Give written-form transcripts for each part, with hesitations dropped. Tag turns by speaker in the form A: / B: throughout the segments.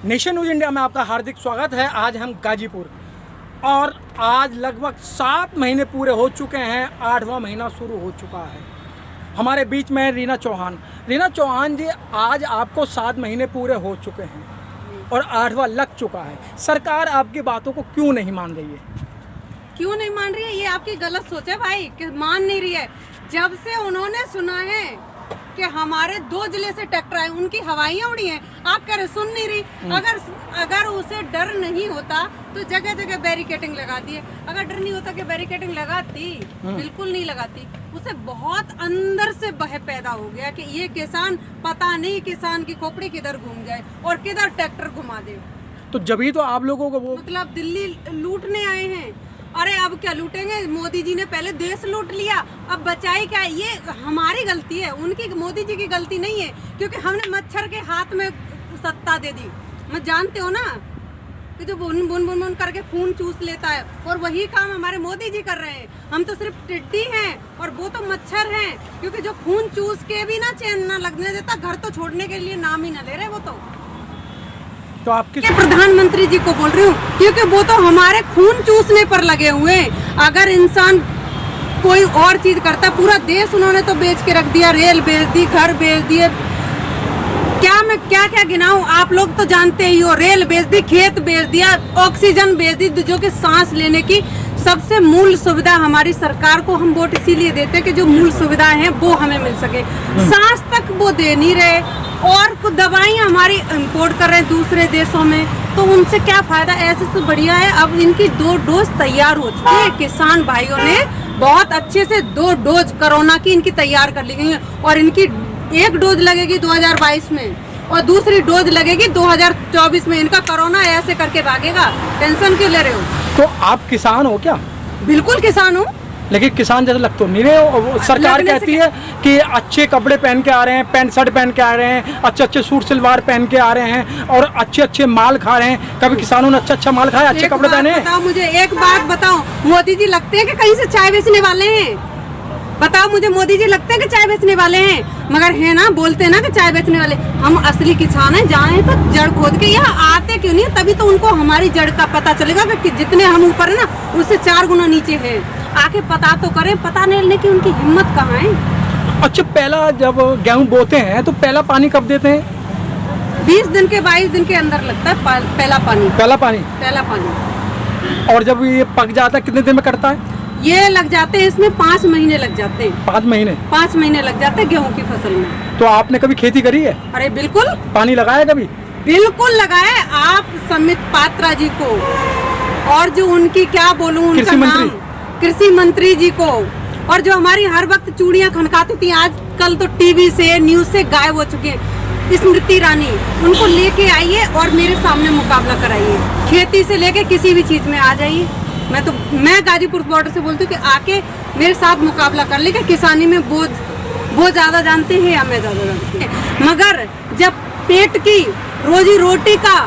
A: Nation news India में आपका हार्दिक स्वागत है। आज हम गाजीपुर और आज लगभग 7 महीने पूरे हो चुके हैं, 8वां महीना शुरू हो चुका है। हमारे बीच में रीना चौहान। रीना चौहान जी, आज आपको 7 महीने पूरे हो चुके हैं और 8वां लग चुका है। सरकार आपकी बातों को क्यों नहीं मान रही है?
B: क्यों नहीं मान रही है? ये आपकी गलत सोच है भाई कि मान नहीं रही है। जब से उन्होंने सुना है कि हमारे 2 जिले से ट्रैक्टर आए, उनकी हवाइयाँ उड़ी हैं, आप कह रहे सुन नहीं रही। अगर उसे डर नहीं होता तो जगह जगह बैरिकेडिंग लगा दिए। अगर डर नहीं होता कि बैरिकेडिंग लगाती, बिल्कुल नहीं लगाती। उसे बहुत अंदर से भय पैदा हो गया कि ये किसान, पता नहीं किसान की खोपड़ी किधर घूम जाए और किधर ट्रैक्टर घुमा दे।
A: तो जब ही तो आप लोगों को वो
B: मतलब दिल्ली लूटने आए हैं। अरे अब क्या लूटेंगे? मोदी जी ने पहले देश लूट लिया, अब बचाई क्या? ये हमारी गलती है, उनकी, मोदी जी की गलती नहीं है, क्योंकि हमने मच्छर के हाथ में सत्ता दे दी। मैं जानते हो ना कि जो बुन बुन बुन बुन करके खून चूस लेता है, और वही काम हमारे मोदी जी कर रहे हैं। हम तो सिर्फ टिड्डी हैं और वो तो मच्छर हैं, क्योंकि जो खून चूस के भी ना चैन ना लगने देता, घर तो छोड़ने के लिए नाम ही ना ले रहे वो तो
A: आप किस
B: प्रधानमंत्री जी को बोल रही हूँ, क्योंकि वो तो हमारे खून चूसने पर लगे हुए हैं। अगर इंसान कोई और चीज करता, पूरा देश उन्होंने तो बेच के रख दिया, रेल बेच दी, घर बेच दिए, मैं क्या क्या गिनाऊं, आप लोग तो जानते ही हो। रेल बेच दी, खेत बेच दिया, ऑक्सीजन बेच दी, जो कि सांस लेने की सबसे मूल सुविधा हमारी सरकार को हम वोट इसीलिए देते हैं कि जो मूल सुविधाएं हैं वो हमें मिल सके। सांस तक वो दे नहीं रहे, और कुछ दवाइयाँ हमारी इंपोर्ट कर रहे हैं दूसरे देशों में, तो उनसे क्या फायदा? ऐसे तो बढ़िया है। अब इनकी 2 डोज तैयार हो चुकी है। किसान भाइयों ने बहुत अच्छे से 2 डोज कोरोना की इनकी तैयार कर ली गई है, और इनकी 1 डोज लगेगी 2022 में और दूसरी डोज लगेगी 2024 में। इनका कोरोना ऐसे करके भागेगा। टेंशन क्यों ले रहे हो?
A: तो आप किसान हो क्या?
B: बिल्कुल किसान हूँ,
A: लेकिन किसान जैसे लग तो नहीं रहे हो। सरकार कहती है कि अच्छे कपड़े पहन के आ रहे हैं, पैंट शर्ट पहन के आ रहे हैं, अच्छे अच्छे सूट सलवार पहन के आ रहे हैं और अच्छे अच्छे माल खा रहे हैं। कभी किसानों ने अच्छा अच्छा माल खाया, अच्छे कपड़े पहने?
B: बताओ मुझे एक बात बताओ, मोदी जी लगते हैं कि कहीं से चाय बेचने वाले हैं? बताओ मुझे, मोदी जी लगते हैं कि चाय बेचने वाले हैं? मगर है ना, बोलते हैं ना कि चाय बेचने वाले। हम असली किसान हैं, जाए तो जड़ खोद के। यहाँ आते क्यों नहीं? तभी तो उनको हमारी जड़ का पता चलेगा कि जितने हम ऊपर है ना, उससे 4 गुना नीचे है। आके पता तो करें, पता नहीं लेने की उनकी हिम्मत कहाँ है।
A: अच्छा, पहला जब गेहूं बोते हैं तो पहला पानी कब देते हैं?
B: 20 दिन के 22 दिन के अंदर लगता है पहला पानी।
A: और जब ये पक जाता है कितने दिन में कटता है?
B: ये लग जाते हैं, इसमें 5 महीने लग जाते हैं।
A: 5 महीने?
B: 5 महीने लग जाते हैं गेहूं की फसल में।
A: तो आपने कभी खेती करी है?
B: अरे बिल्कुल।
A: पानी लगाया कभी?
B: बिल्कुल लगाया। आप समित पात्रा जी को, और जो उनकी क्या बोलूं, उनका नाम, कृषि मंत्री जी को, और जो हमारी हर वक्त चूड़ियां खनकाती थी, आजकल तो टीवी से, न्यूज से गायब हो चुके हैं, स्मृति ईरानी, उनको लेके आइए और मेरे सामने मुकाबला कराइए। खेती से लेके किसी भी चीज में आ जाइए। मैं गाजीपुर बॉर्डर से बोलती हूँ कि आके मेरे साथ मुकाबला कर ले कि किसानी में वो ज्यादा जानते हैं या मैं ज्यादा जानती हूँ। मगर जब पेट की, रोजी रोटी का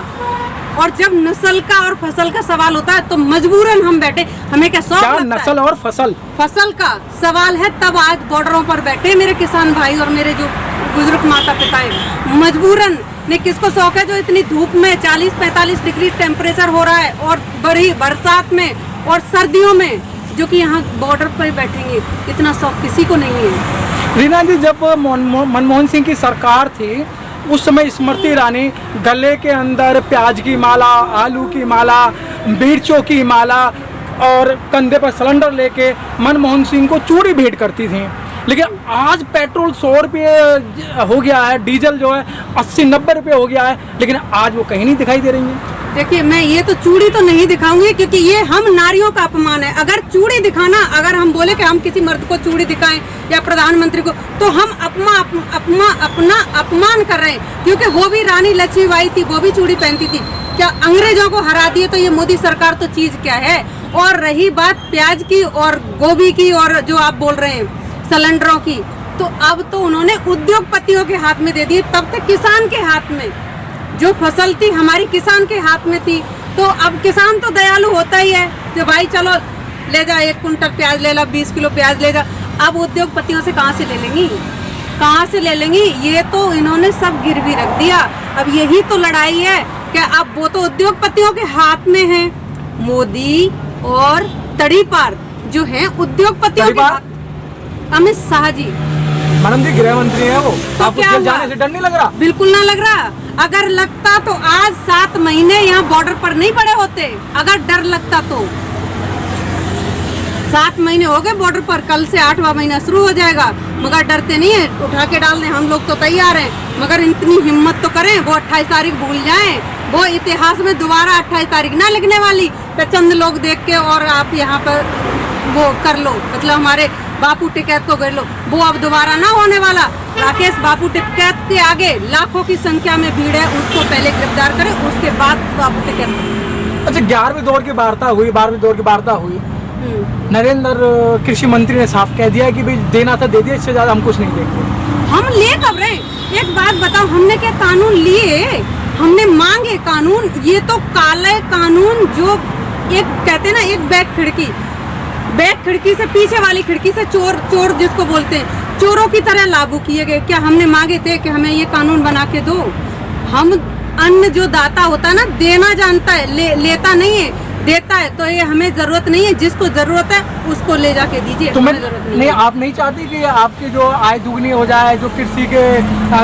B: और जब नस्ल का और फसल का सवाल होता है तो मजबूरन हम बैठे। हमें क्या शौक लगता है?
A: नस्ल और फसल
B: का सवाल है, तब आज बॉर्डरों पर बैठे मेरे किसान भाई और मेरे जो बुजुर्ग माता पिता है। मजबूरन ने किसको शौक है जो इतनी धूप में 40-45 डिग्री टेम्परेचर हो रहा है, और बड़ी बरसात में और सर्दियों में, जो कि यहाँ बॉर्डर पर बैठेंगे, इतना शौक किसी को नहीं है।
A: रीना जी, जब मनमोहन सिंह की सरकार थी उस समय स्मृति ईरानी गले के अंदर प्याज की माला, आलू की माला, मिर्चों की माला और कंधे पर सिलेंडर लेके मनमोहन सिंह को चूड़ी भेंट करती थी। लेकिन आज पेट्रोल 100 रुपये हो गया है, डीजल जो है 80-90 रुपये हो गया है, लेकिन आज वो कहीं नहीं दिखाई दे रही है।
B: देखिए, मैं ये तो चूड़ी तो नहीं दिखाऊंगी, क्योंकि ये हम नारियों का अपमान है। अगर चूड़ी दिखाना, अगर हम बोले कि हम किसी मर्द को चूड़ी दिखाएं या प्रधानमंत्री को, तो हम अपना अपमान कर रहे हैं, क्योंकि वो भी रानी लक्ष्मीबाई थी, वो भी चूड़ी पहनती थी। क्या अंग्रेजों को हरा दिए तो ये मोदी सरकार तो चीज क्या है? और रही बात प्याज की और गोभी की और जो आप बोल रहे हैं सिलेंडरों की, तो अब तो उन्होंने उद्योगपतियों के हाथ में दे दिए। तब तक किसान के हाथ में जो फसल थी हमारी किसान के हाथ में थी। तो अब किसान तो दयालु होता ही है कि भाई चलो ले जा, 1 कुंटल प्याज ले ला, 20 किलो प्याज ले जा। अब उद्योगपतियों से कहाँ से ले लेंगी? कहाँ से ले लेंगी? ये तो इन्होंने सब गिरवी रख दिया। अब यही तो लड़ाई है क्या अब वो तो उद्योगपतियों के हाथ में है। मोदी और तड़ीपार जो है उद्योगपतियों के हाथ, अमित शाह जी
A: मैडम जी गृह मंत्री है वो,
B: तो
A: आपको
B: क्या
A: जेल
B: हुआ?
A: जाने से डर नहीं लग रहा?
B: बिल्कुल ना लग रहा। अगर लगता तो आज 7 महीने यहाँ बॉर्डर पर नहीं पड़े होते। अगर डर लगता तो 7 महीने हो गए बॉर्डर पर, कल से 8वां महीना शुरू हो जाएगा। मगर डरते नहीं है, उठा के डाल दें, हम लोग तो तैयार हैं। मगर इतनी हिम्मत तो करें, वो 28 तारीख भूल जाएं। वो इतिहास में दोबारा 28 तारीख ना लिखने वाली, पे चंद लोग देख के और आप यहाँ पर वो कर लो, मतलब हमारे बापू टिकैत को कर लो। वो अब दोबारा ना होने वाला। राकेश बापू टिकैत के आगे लाखों की संख्या में भीड़ है, उसको पहले गिरफ्तार करें, उसके बाद बापू टिकैत।
A: अच्छा, 11वें दौर की वार्ता हुई, 12वें दौर की वार्ता हुई, नरेंद्र कृषि मंत्री ने साफ कह दिया कि भाई देना था दे दिया, इससे ज्यादा हम कुछ नहीं देंगे।
B: हम ले कब रहे? एक बात बताओ, हमने क्या कानून लिए? हमने मांगे कानून। ये तो काले कानून जो एक कहते हैं ना, एक बैक खिड़की से पीछे वाली खिड़की से चोर जिसको बोलते हैं, चोरों की तरह लागू किए गए। क्या हमने मांगे थे कि हमें ये कानून बना के दो? हम अन्न जो दाता होता है ना, देना जानता है, लेता नहीं है, देता है। तो ये हमें जरूरत नहीं है, जिसको जरूरत है उसको ले जाके दीजिए।
A: तो नहीं, आप नहीं चाहती कि आपकी जो आय दुगनी हो जाए? जो कृषि के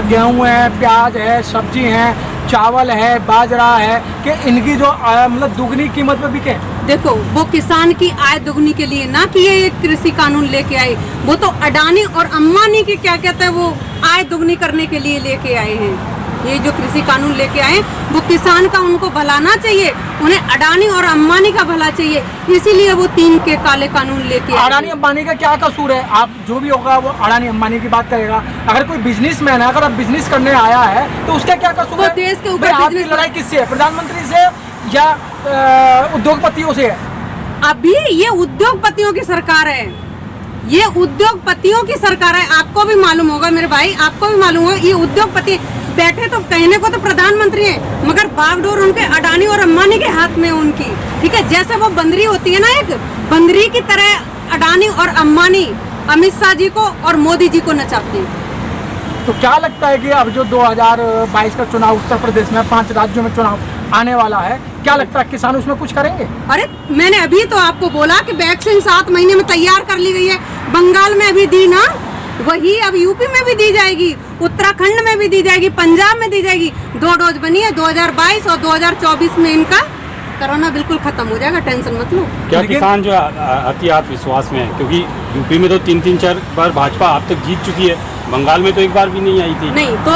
A: गेहूं है, प्याज है, सब्जी है, चावल है, बाजरा है, कि इनकी जो मतलब दुगनी कीमत पे बिके?
B: देखो, वो किसान की आय दुगनी के लिए ना कि ये कृषि कानून लेके आए, वो तो अडानी और अंबानी की क्या कहते हैं, वो आय दुगनी करने के लिए लेके आए हैं। ये जो कृषि कानून लेके आए, वो किसान का उनको भलाना चाहिए, उन्हें अडानी और अंबानी का भला चाहिए, इसीलिए वो 3 के काले कानून लेके आए।
A: अडानी अंबानी का क्या कसूर है? आप जो भी होगा वो अडानी अंबानी की बात करेगा। अगर कोई बिजनेसमैन है, अगर आप बिजनेस करने आया है तो उसका क्या कसूर है?
B: देश के ऊपर
A: आपकी लड़ाई किससे है? प्रधानमंत्री से या उद्योगपतियों से है?
B: अभी ये उद्योगपतियों की सरकार है, ये उद्योगपतियों की सरकार है। आपको भी मालूम होगा मेरे भाई, आपको भी मालूम होगा, ये उद्योगपति बैठे तो कहने को तो प्रधानमंत्री है, मगर बागडोर उनके अडानी और अंबानी के हाथ में उनकी, ठीक है। जैसे वो बंदरी होती है ना, एक बंदरी की तरह अडानी और अंबानी अमित शाह जी को और मोदी जी को नचाते हैं।
A: तो क्या लगता है कि अब जो 2022 का चुनाव उत्तर प्रदेश में 5 राज्यों में चुनाव आने वाला है, क्या लगता है किसान उसमें कुछ करेंगे?
B: अरे मैंने अभी तो आपको बोला कि वैक्सीन 7 महीने में तैयार कर ली गई है। बंगाल में अभी दी ना, वही अब यूपी में भी दी जाएगी, उत्तराखंड में भी दी जाएगी, पंजाब में दी जाएगी। 2 डोज बनी है। 2022 और 2024 में इनका कोरोना बिल्कुल खत्म हो जाएगा, टेंशन मत लो।
C: क्या किसान जो अति आत्मविश्वास में है? क्योंकि यूपी में तो 3-4 बार भाजपा अब तक जीत चुकी है, बंगाल में तो एक बार भी नहीं आई थी।
B: नहीं तो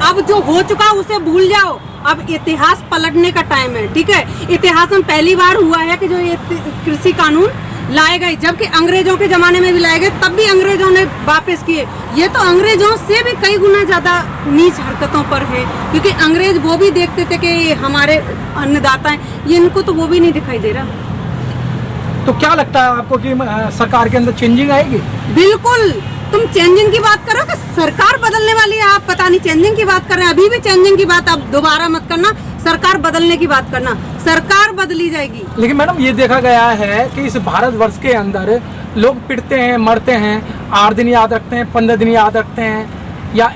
B: अब जो हो चुका उसे भूल जाओ, अब इतिहास पलटने का टाइम है, ठीक है। इतिहास में पहली बार हुआ है कि जो ये कृषि कानून लाए गए, जबकि अंग्रेजों के जमाने में भी लाए गए, तब भी अंग्रेजों ने वापस किए। ये तो अंग्रेजों से भी कई गुना ज्यादा नीच हरकतों पर है, क्योंकि अंग्रेज वो भी देखते थे कि ये हमारे अन्नदाता हैं, ये इनको तो वो भी नहीं दिखाई दे रहा।
A: तो क्या लगता है आपको कि सरकार के अंदर चेंजिंग आएगी?
B: बिल्कुल। तुम चेंजिंग की बात करो कि सरकार बदलने वाली है, आप पता नहीं चेंजिंग की बात कर रहे हैं। अभी भी चेंजिंग की बात अब दोबारा मत करना, सरकार बदलने की बात करना। सरकार बदली जाएगी।
A: लेकिन मैडम ये देखा गया है कि इस भारतवर्ष के अंदर लोग पिटते हैं, मरते हैं, 8 दिन याद रखते हैं, 15 दिन याद रखते हैं, या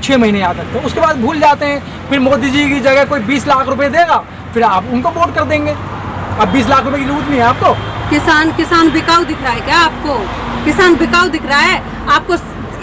A: 6 महीने याद रखते हैं, उसके बाद भूल जाते हैं। फिर मोदी जी की जगह कोई 20 लाख रुपए देगा, फिर आप उनको वोट कर देंगे। अब 20 लाख रुपए की जरूरत नहीं है आपको।
B: किसान बिकाऊ दिख रहा है क्या आपको? किसान बिकाऊ दिख रहा है आपको?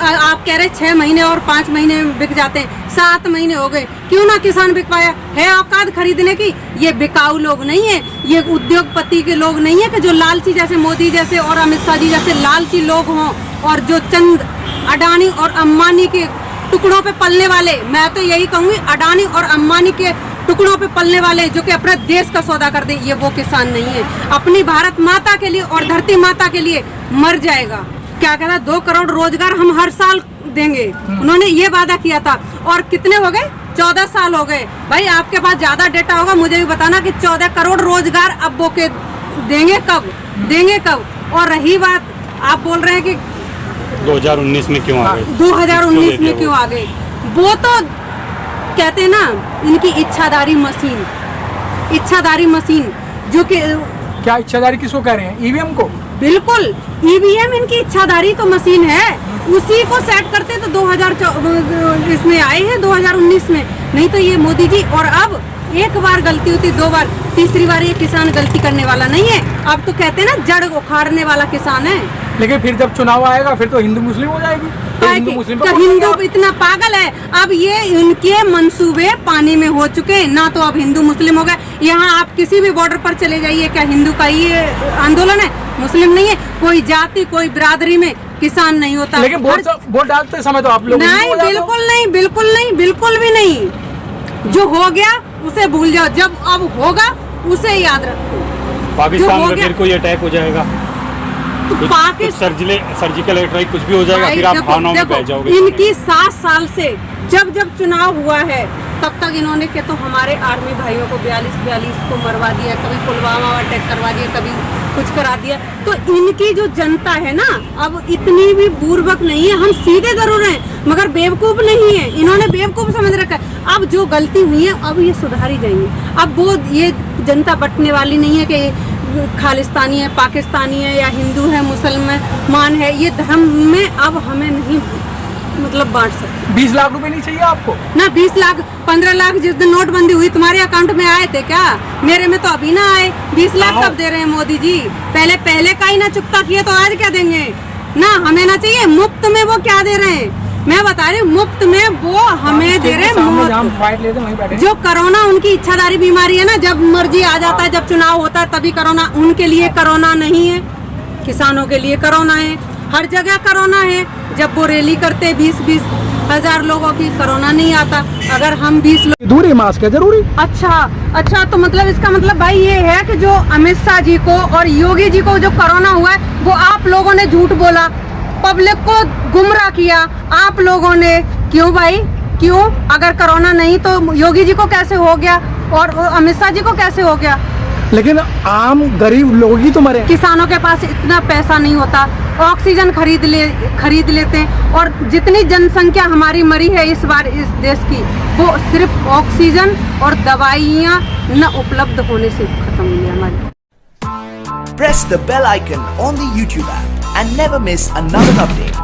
B: आप कह रहे 6 महीने और 5 महीने में बिक जाते हैं, 7 महीने हो गए, क्यों ना किसान बिक पाया? है औकात खरीदने की? ये बिकाऊ लोग नहीं है, ये उद्योगपति के लोग नहीं है कि जो लालची जैसे मोदी जैसे और अमित शाह जी जैसे लालची लोग हों, और जो चंद अडानी और अंबानी के टुकड़ों पे पलने वाले, मैं तो यही कहूँगी, अडानी और अंबानी के टुकड़ों पे पलने वाले जो कि अपने देश का सौदा कर दे, ये वो किसान नहीं है। अपनी भारत माता के लिए और धरती माता के लिए मर जाएगा। क्या कहता, 2 करोड़ रोजगार हम हर साल देंगे, उन्होंने ये वादा किया था, और कितने हो गए? 14 साल हो गए। भाई आपके पास ज्यादा डेटा होगा, मुझे भी बताना कि 14 करोड़ रोजगार अब वो के देंगे कब? और रही बात, आप बोल रहे हैं कि
C: 2019 में क्यों आ गए?
B: 2019 में क्यों आ गए? वो तो कहते हैं ना, इनकी इच्छाधारी मशीन जो कि
A: क्या इच्छाधारी किसको कह रहे हैं? ईवीएम को?
B: बिल्कुल, ईवीएम इनकी इच्छाधारी तो मशीन है, उसी को सेट करते तो 2024 इसमें आए हैं, 2019 में। नहीं तो ये मोदी जी, और अब एक बार गलती होती, 2 बार, तीसरी बार ये किसान गलती करने वाला नहीं है। अब तो कहते हैं ना, जड़ उखाड़ने वाला किसान है।
A: लेकिन फिर जब चुनाव आएगा फिर तो हिंदू मुस्लिम हो जाएगी। तो हिंदू मुस्लिम पे
B: तो
A: वोट
B: हिंदू
A: देंगे
B: इतना पागल है, अब ये इनके मंसूबे पानी में हो चुके हैं ना। तो अब हिंदू मुस्लिम हो गए। यहाँ आप किसी भी बॉर्डर पर चले जाइए, क्या हिंदू का ये आंदोलन है? मुस्लिम नहीं है। कोई जाति, कोई बिरादरी में किसान नहीं होता।
A: आप। लेकिन वोट डालते समय तो आप लोग हिंदू
B: नहीं,
A: हो जाते हो।
B: बिल्कुल नहीं, बिल्कुल नहीं, बिल्कुल भी नहीं। जो हो गया उसे भूल जाओ, जब अब होगा उसे याद रखो।
C: पाकिस्तान में फिर कोई अटैक हो जाएगा,
B: पाकिस्तान
C: सर्जिकल स्ट्राइक कुछ भी हो जाएगा, फिर आप भावनाओं में बह जाओगे।
B: इनकी 7 साल से जब जब चुनाव हुआ है तब तक इन्होंने के तो हमारे आर्मी भाइयों को 42 को मरवा दिया, कभी पुलवामा में अटैक करवा दिया, कभी कुछ करा दिया। तो इनकी जो जनता है ना, अब इतनी भी बुर्बक नहीं है। हम सीधे जरूर हैं मगर बेवकूफ नहीं है। इन्होंने बेवकूफ समझ रखा है। अब जो गलती हुई है अब ये सुधारी जाएंगी। अब वो ये जनता बंटने वाली नहीं है कि खालिस्तानी है, पाकिस्तानी है, या हिंदू है, मुसलमान है। ये धर्म में अब हमें नहीं मतलब बांट सकते।
A: 20 लाख रुपए नहीं चाहिए आपको?
B: ना 20 लाख, 15 लाख जिस दिन नोटबंदी हुई तुम्हारे अकाउंट में आए थे क्या? मेरे में तो अभी ना आए। 20 लाख कब दे रहे हैं मोदी जी? पहले का ही ना चुकता किए तो आज क्या देंगे? ना हमें ना चाहिए। मुफ्त में वो क्या दे रहे हैं मैं बता रही हूँ, मुफ्त में वो हमें दे रहे हैं। जो कोरोना उनकी इच्छाधारी बीमारी है ना, जब मर्जी आ जाता है, जब चुनाव होता है तभी कोरोना। उनके लिए कोरोना नहीं है, किसानों के लिए कोरोना है। हर जगह कोरोना है। जब वो रैली करते 20-20 हजार लोगों की, कोरोना नहीं आता। अगर हम 20 लोग,
A: दूरी मास्क है जरूरी।
B: अच्छा तो मतलब इसका मतलब भाई ये है कि जो अमित शाह जी को और योगी जी को जो कोरोना हुआ है वो आप लोगों ने झूठ बोला, पब्लिक को गुमराह किया आप लोगों ने। क्यों भाई, क्यों? अगर कोरोना नहीं तो योगी जी को कैसे हो गया और अमित शाह जी को कैसे हो गया?
A: लेकिन आम गरीब लोग ही तो मरे।
B: किसानों के पास इतना पैसा नहीं होता, ऑक्सीजन खरीद लेते हैं। और जितनी जनसंख्या हमारी मरी है इस बार इस देश की, वो सिर्फ ऑक्सीजन और दवाइयाँ न उपलब्ध होने से खत्म हुई है हमारी।
D: Press the bell icon on the YouTube app and never miss another update.